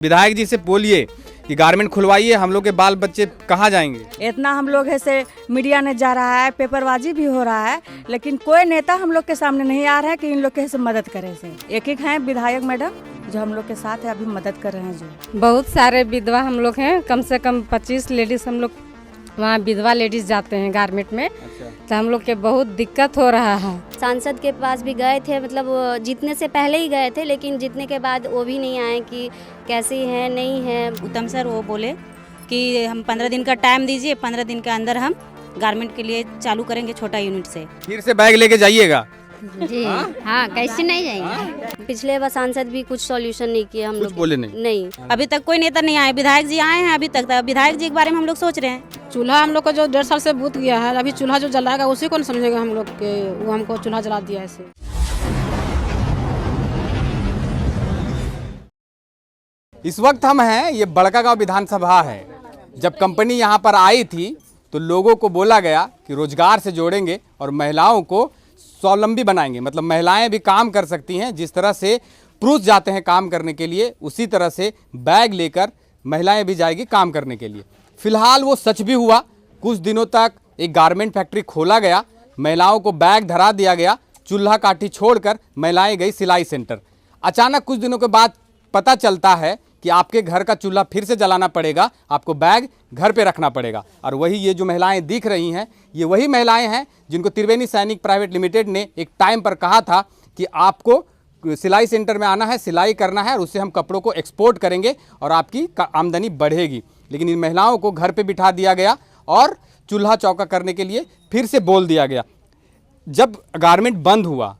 विधायक जी से बोलिए कि गारमेंट खुलवाइए, हम लोग के बाल बच्चे कहाँ जाएंगे। इतना हम लोग ऐसे मीडिया ने जा रहा है, पेपरबाजी भी हो रहा है, लेकिन कोई नेता हम लोग के सामने नहीं आ रहा है कि इन लोग के से मदद करे से। एक एक हैं विधायक मैडम जो हम लोग के साथ है, अभी मदद कर रहे हैं। जो बहुत सारे विधवा हम लोग हैं, कम से कम 25 लेडीज हम लोग वहाँ विधवा लेडीज जाते हैं गारमेंट में। तो हम लोग के बहुत दिक्कत हो रहा है। सांसद के पास भी गए थे, मतलब जीतने से पहले ही गए थे, लेकिन जीतने के बाद वो भी नहीं आए कि कैसी है नहीं है। उत्तम सर वो बोले कि हम 15 दिन का टाइम दीजिए, 15 दिन के अंदर हम गारमेंट के लिए चालू करेंगे छोटा यूनिट से। फिर से बैग लेके जाइएगा। जी हाँ, कैसे नहीं जाएंगे। पिछले बार सांसद भी कुछ सॉल्यूशन नहीं किया, हम लोग बोले नहीं। अभी तक कोई नेता नहीं आए, विधायक जी आए हैं अभी तक। विधायक जी के बारे में हम लोग सोच रहे हैं। चूल्हा हम लोग का जो 1.5 साल से बूत गया है, अभी चूल्हा जो जलाएगा उसी को नहीं समझेगा हम लोग के, वो हमको चूल्हा जला दिया ऐसे। इस वक्त हम हैं, ये बड़कागांव विधानसभा है। जब कंपनी यहाँ पर आई थी तो लोगों को बोला गया कि रोजगार से जोड़ेंगे और महिलाओं को स्वावलंबी बनाएंगे, मतलब महिलाएं भी काम कर सकती हैं। जिस तरह से पुरुष जाते हैं काम करने के लिए, उसी तरह से बैग लेकर महिलाएं भी जाएगी काम करने के लिए। फिलहाल वो सच भी हुआ। कुछ दिनों तक एक गारमेंट फैक्ट्री खोला गया, महिलाओं को बैग धरा दिया गया, चूल्हा काठी छोड़कर महिलाएं गई सिलाई सेंटर। अचानक कुछ दिनों के बाद पता चलता है कि आपके घर का चूल्हा फिर से जलाना पड़ेगा, आपको बैग घर पे रखना पड़ेगा। और वही ये जो महिलाएं दिख रही हैं, ये वही महिलाएं हैं जिनको त्रिवेणी सैनिक प्राइवेट लिमिटेड ने एक टाइम पर कहा था कि आपको सिलाई सेंटर में आना है, सिलाई करना है और उससे हम कपड़ों को एक्सपोर्ट करेंगे और आपकी आमदनी बढ़ेगी। लेकिन इन महिलाओं को घर पे बिठा दिया गया और चूल्हा चौका करने के लिए फिर से बोल दिया गया। जब गारमेंट बंद हुआ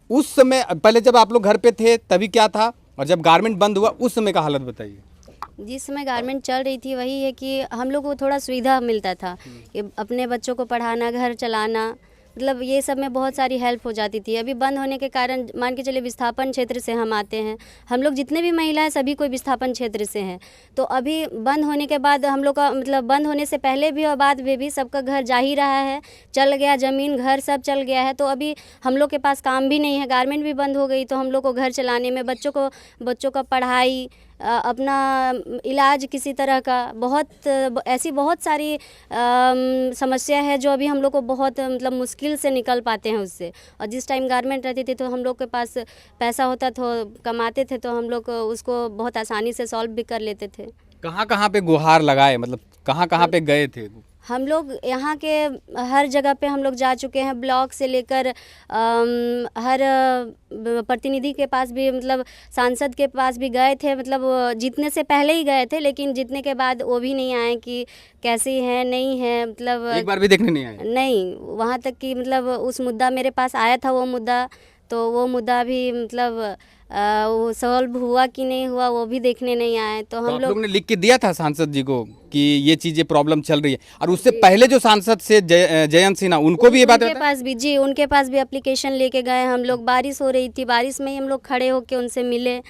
उस समय, पहले जब आप लोग घर पे थे तभी क्या था, और जब गारमेंट बंद हुआ उस समय का हालत बताइए। जिस समय गारमेंट चल रही थी वही है कि हम लोग को थोड़ा सुविधा मिलता था कि अपने बच्चों को पढ़ाना, घर चलाना, मतलब ये सब में बहुत सारी हेल्प हो जाती थी। अभी बंद होने के कारण मान के चलिए विस्थापन क्षेत्र से हम आते हैं, हम लोग जितने भी महिला हैं सभी कोई विस्थापन क्षेत्र से हैं। तो अभी बंद होने के बाद हम लोग का, मतलब बंद होने से पहले भी और बाद में भी सबका घर जा ही रहा है, चल गया, ज़मीन घर सब चल गया है। तो अभी हम लोग के पास काम भी नहीं है, गारमेंट भी बंद हो गई, तो हम लोग को घर चलाने में, बच्चों का पढ़ाई, अपना इलाज किसी तरह का, ऐसी बहुत सारी समस्या है जो अभी हम लोग को बहुत मतलब मुश्किल से निकल पाते हैं उससे। और जिस टाइम गारमेंट रहती थी तो हम लोग के पास पैसा होता था, कमाते थे, तो हम लोग उसको बहुत आसानी से सॉल्व भी कर लेते थे। कहाँ पे गुहार लगाए, मतलब कहाँ पे गए थे? हम लोग यहाँ के हर जगह पे हम लोग जा चुके हैं, ब्लॉक से लेकर हर प्रतिनिधि के पास भी, मतलब सांसद के पास भी गए थे, मतलब जीतने से पहले ही गए थे, लेकिन जीतने के बाद वो भी नहीं आए कि कैसी है नहीं है, मतलब एक बार भी देखने नहीं आए। नहीं, वहाँ तक कि मतलब उस मुद्दा मेरे पास आया था, वो मुद्दा, तो वो मुद्दा भी मतलब वो सॉल्व हुआ कि नहीं हुआ वो भी देखने नहीं आए। तो हम लोग ने लिख के दिया था सांसद जी को कि ये चीजें प्रॉब्लम चल रही है, और उससे पहले जो सांसद से जयंत सिन्हा, उनको भी ये बात उनके पास भी, जी उनके पास भी एप्लीकेशन लेके गए हम लोग। बारिश हो रही थी, बारिश में ही हम लोग खड़े होके उनसे मिले।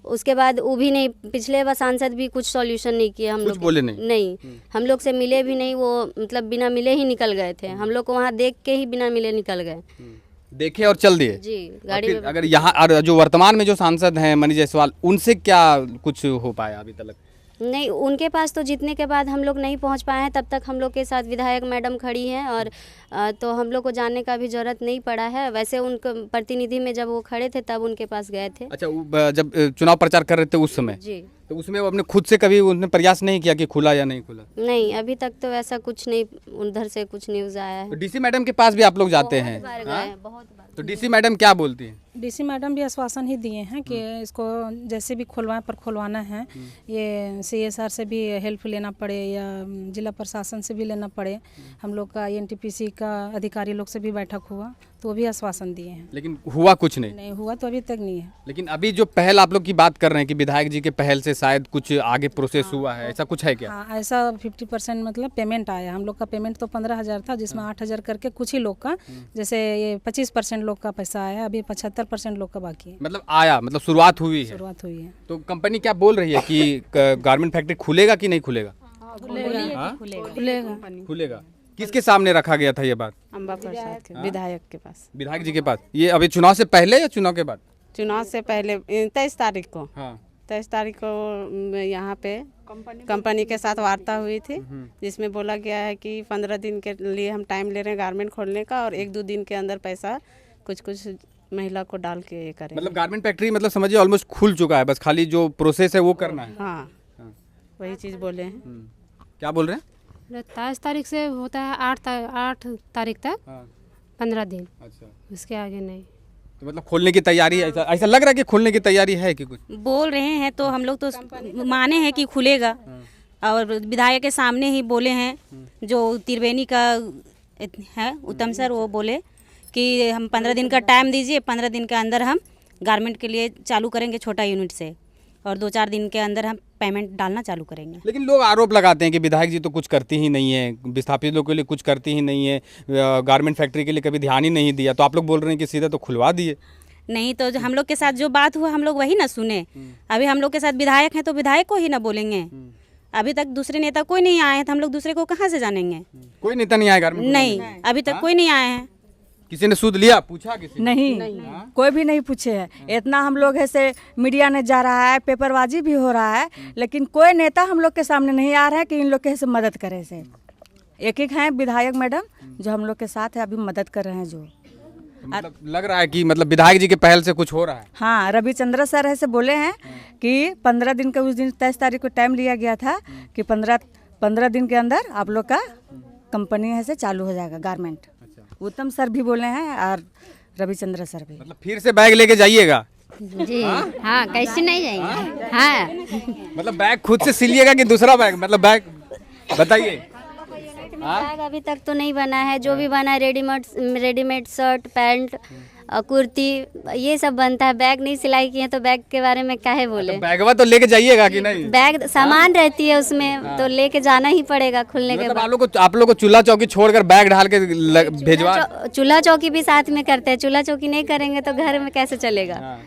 उसके बाद वो भी नहीं, पिछले बार सांसद भी कुछ सॉल्यूशन नहीं किया, हम लोग बोले नहीं, हम लोग से मिले भी नहीं, वो मतलब बिना मिले ही निकल गए थे। हम लोग को वहाँ देख के ही बिना मिले निकल गए, देखे और चल दिए जी गाड़ी में। अगर यहाँ और जो वर्तमान में जो सांसद हैं मनीष जायसवाल, उनसे क्या कुछ हो पाया अभी तक? नहीं, उनके पास तो जीतने के बाद हम लोग नहीं पहुंच पाए हैं। तब तक हम लोग के साथ विधायक मैडम खड़ी हैं और तो हम लोग को जानने का भी जरूरत नहीं पड़ा है। वैसे उनके प्रतिनिधि में जब वो खड़े थे तब उनके पास गए थे। अच्छा, जब चुनाव प्रचार कर रहे थे उस समय जी, तो उसमें वो अपने खुद से कभी उन्होंने प्रयास नहीं किया कि खुला या नहीं खुला? नहीं, अभी तक तो ऐसा कुछ नहीं, उधर से कुछ न्यूज़ आया है। तो डीसी मैडम के पास भी आप लोग जाते हैं? बहुत बार गए, बहुत बार। तो डीसी मैडम क्या बोलती हैं? डीसी मैडम भी आश्वासन ही दिए हैं कि इसको जैसे भी खुलवाना है, ये सीएसआर से भी हेल्प लेना पड़े या जिला प्रशासन से भी लेना पड़े। हम लोग का एनटीपीसी का अधिकारी लोग से भी बैठक हुआ तो वो भी आश्वासन दिए हैं, लेकिन हुआ कुछ नहीं हुआ तो अभी तक नहीं है। लेकिन अभी जो पहल आप लोग की बात कर रहे हैं कि विधायक जी के पहल से शायद कुछ आगे प्रोसेस हुआ है, ऐसा कुछ है क्या? हाँ, ऐसा 50% मतलब पेमेंट आया। हम लोग का पेमेंट तो 15,000 था, जिसमें 8,000 करके कुछ ही लोग का, जैसे ये 25% लोग का पैसा आया, अभी 75% लोग का बाकी है। मतलब आया, मतलब शुरुआत हुई है? शुरुआत हुई है। तो कंपनी क्या बोल रही है कि गारमेंट फैक्ट्री खुलेगा कि नहीं खुलेगा? खुलेगा। किसके सामने रखा गया था ये बात? अम्बा प्रसाद के विधायक के पास। विधायक जी के पास? ये अभी चुनाव से पहले या चुनाव के बाद? चुनाव से पहले 23 तारीख को। हाँ, 23 तारीख को यहाँ पे कंपनी के साथ वार्ता हुई थी, जिसमें बोला गया है कि 15 दिन के लिए हम टाइम ले रहे हैं गारमेंट खोलने का, और 1-2 दिन के अंदर पैसा कुछ महिला को डाल के ये करें। मतलब गारमेंट फैक्ट्री मतलब समझिए ऑलमोस्ट खुल चुका है, बस खाली जो प्रोसेस है वो करना है। हाँ, वही चीज़ बोले हैं। क्या बोल रहे हैं? 23 तारीख से होता है 8 तारीख तक, 15 दिन। अच्छा, उसके आगे नहीं। तो मतलब खोलने की तैयारी है, ऐसा लग रहा है कि खोलने की तैयारी है कि कुछ बोल रहे हैं, तो हम लोग तो माने हैं कि खुलेगा, और विधायक के सामने ही बोले हैं। जो त्रिवेणी का है उत्तम सर, वो बोले कि हम 15 दिन का टाइम दीजिए, 15 दिन के अंदर हम गारमेंट के लिए चालू करेंगे छोटा यूनिट से, और 2-4 दिन के अंदर हम पेमेंट डालना चालू करेंगे। लेकिन लोग आरोप लगाते हैं कि विधायक जी तो कुछ करती ही नहीं है, विस्थापित लोगों के लिए कुछ करती ही नहीं है, गारमेंट फैक्ट्री के लिए कभी ध्यान ही नहीं दिया। तो आप लोग बोल रहे हैं कि सीधा तो खुलवा दिए। नहीं, तो हम लोग के साथ जो बात हुआ हम लोग वही ना सुने। अभी हम लोग के साथ विधायक हैं तो विधायक को ही ना बोलेंगे। अभी तक दूसरे नेता कोई नहीं आए हैं, तो हम लोग दूसरे को कहाँ से जानेंगे? कोई नेता नहीं आया गारमेंट? नहीं, अभी तक कोई नहीं आए हैं। किसी ने सूद लिया, पूछा किसी? नहीं, कोई भी नहीं पूछे है। इतना हम लोग ऐसे मीडिया ने जा रहा है, पेपरबाजी भी हो रहा है, लेकिन कोई नेता हम लोग के सामने नहीं आ रहा है कि इन लोग के ऐसे मदद करे से। एक हैं विधायक मैडम जो हम लोग के साथ है, अभी मदद कर रहे हैं। जो मतलब लग रहा है कि मतलब विधायक जी के पहल से कुछ हो रहा है। हाँ, रविचंद्र सर ऐसे बोले हैं कि 15 दिन का, उस दिन 23 तारीख को टाइम लिया गया था कि 15 दिन के अंदर आप लोग का कंपनी ऐसे चालू हो जाएगा गारमेंट। उत्तम सर भी बोले हैं और रविचंद्र सर भी। मतलब फिर से बैग लेके जाइएगा? जी हाँ, कैसे नहीं जाएंगे। हाँ, मतलब बैग खुद से सिलिएगा कि दूसरा बैग? मतलब बैग बताइए। बैग अभी तक तो नहीं बना है, जो भी बना है रेडीमेड शर्ट, पैंट, कुर्ती, ये सब बनता है। बैग नहीं सिलाई किए, तो बैग के बारे में काहे बोले। बैगवा तो लेके जाइएगा कि नहीं? बैग सामान रहती है उसमें, तो लेके जाना ही पड़ेगा खुलने के बाद। आप लोग को चूल्हा चौकी छोड़कर बैग ढाल के भेजवा? चूल्हा चौकी भी साथ में करते हैं। चूल्हा चौकी नहीं करेंगे तो घर में कैसे चलेगा।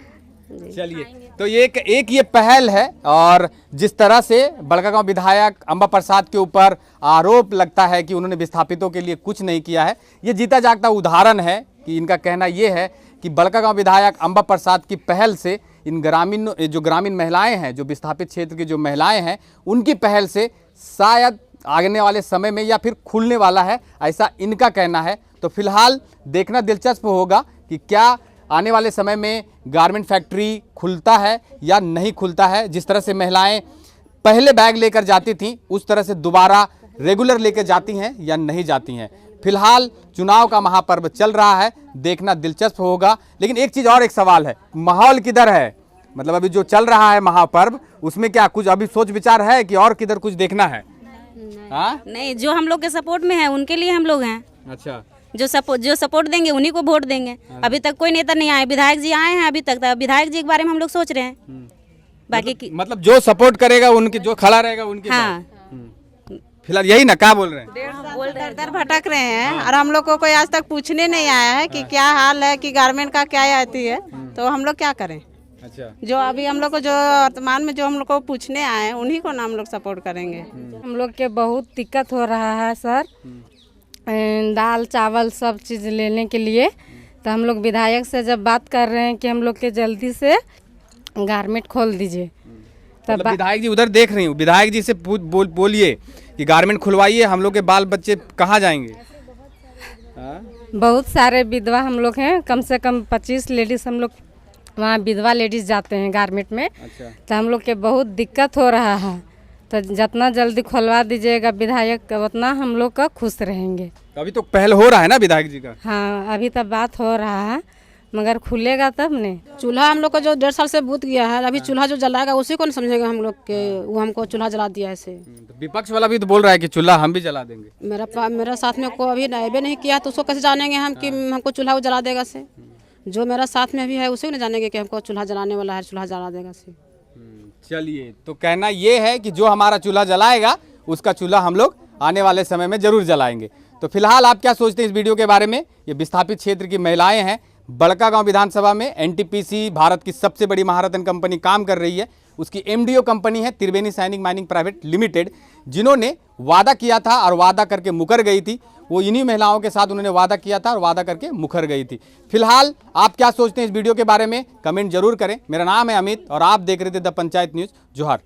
चलिए, तो एक ये पहल है, और जिस तरह से बड़कागांव विधायक अंबा प्रसाद के ऊपर आरोप लगता है कि उन्होंने विस्थापितों के लिए कुछ नहीं किया है, ये जीता जागता उदाहरण है कि इनका कहना ये है कि बड़कागांव विधायक अंबा प्रसाद की पहल से इन ग्रामीण महिलाएं हैं, जो विस्थापित क्षेत्र की जो महिलाएं हैं, उनकी पहल से शायद आने वाले समय में या फिर खुलने वाला है, ऐसा इनका कहना है। तो फिलहाल देखना दिलचस्प होगा कि क्या आने वाले समय में गारमेंट फैक्ट्री खुलता है या नहीं खुलता है। जिस तरह से महिलाएं पहले बैग लेकर जाती थीं, उस तरह से दोबारा रेगुलर लेकर जाती हैं या नहीं जाती हैं। फिलहाल चुनाव का महापर्व चल रहा है, देखना दिलचस्प होगा। लेकिन एक चीज़ और, एक सवाल है, माहौल किधर है? मतलब अभी जो चल रहा है महापर्व, उसमें क्या कुछ अभी सोच विचार है कि और किधर कुछ देखना है? नहीं, जो हम लोग के सपोर्ट में है उनके लिए हम लोग हैं। अच्छा, जो सपोर्ट देंगे उन्हीं को वोट देंगे। अभी तक कोई नेता नहीं आए, विधायक जी आए हैं अभी तक, तो विधायक जी के बारे में हम लोग सोच रहे हैं। बाकी मतलब जो सपोर्ट करेगा उनकी, जो खड़ा रहेगा उनकी। हाँ, फिलहाल यही ना, क्या बोल रहे हैं? दर भटक रहे हैं, और हम लोग को कोई आज तक पूछने नहीं आया है कि क्या हाल है, कि गारमेंट का क्या आती है, तो हम लोग क्या करें। अच्छा, जो अभी हम लोग को, जो वर्तमान में जो हम लोग को पूछने आए हैं, उन्हीं को ना हम लोग सपोर्ट करेंगे। हम लोग के बहुत दिक्कत हो रहा है सर, दाल चावल सब चीज़ लेने के लिए। तो हम लोग विधायक से जब बात कर रहे हैं कि हम लोग के जल्दी से गारमेंट खोल दीजिए, तब मतलब विधायक जी उधर देख रही हूँ, विधायक जी से बोलिए कि गारमेंट खुलवाइए, हम लोग के बाल बच्चे कहाँ जाएंगे? बहुत सारे विधवा हम लोग हैं, कम से कम 25 लेडीज़ हम लोग वहाँ विधवा लेडीज़ जाते हैं गारमेंट में। अच्छा, तो हम लोग के बहुत दिक्कत हो रहा है, तो जितना जल्दी खुलवा दीजिएगा विधायक, उतना हम लोग का खुश रहेंगे। अभी तो पहल हो रहा है ना विधायक जी का? हाँ, अभी तक बात हो रहा है, मगर खुलेगा तब ने। चूल्हा हम लोग का जो 1.5 साल से बूत गया है, अभी चूल्हा जो जलाएगा उसी को नहीं समझेगा हम लोग के, वो हमको चूल्हा जला दिया ऐसे। तो विपक्ष वाला भी तो बोल रहा है कि चूल्हा हम भी जला देंगे। मेरा साथ में को अभी अबे नहीं किया, तो उसको कैसे जानेंगे हम कि हमको चूल्हा वो जला देगा से। जो मेरा साथ में भी है उसी को नहीं जानेंगे कि हमको चूल्हा जलाने वाला है, चूल्हा जला देगा से। चलिए, तो कहना ये है कि जो हमारा चूल्हा जलाएगा उसका चूल्हा हम लोग आने वाले समय में जरूर जलाएंगे। तो फिलहाल आप क्या सोचते हैं इस वीडियो के बारे में? ये विस्थापित क्षेत्र की महिलाएं हैं, बड़कागांव विधानसभा में एनटीपीसी भारत की सबसे बड़ी महारत्न कंपनी काम कर रही है, उसकी एमडीओ कंपनी है त्रिवेणी सैनिक माइनिंग प्राइवेट लिमिटेड, जिन्होंने वादा किया था और वादा करके मुकर गई थी। वो इन्हीं महिलाओं के साथ उन्होंने वादा किया था और वादा करके मुकर गई थी। फिलहाल आप क्या सोचते हैं इस वीडियो के बारे में, कमेंट जरूर करें। मेरा नाम है अमित और आप देख रहे थे द पंचायत न्यूज़। जोहार।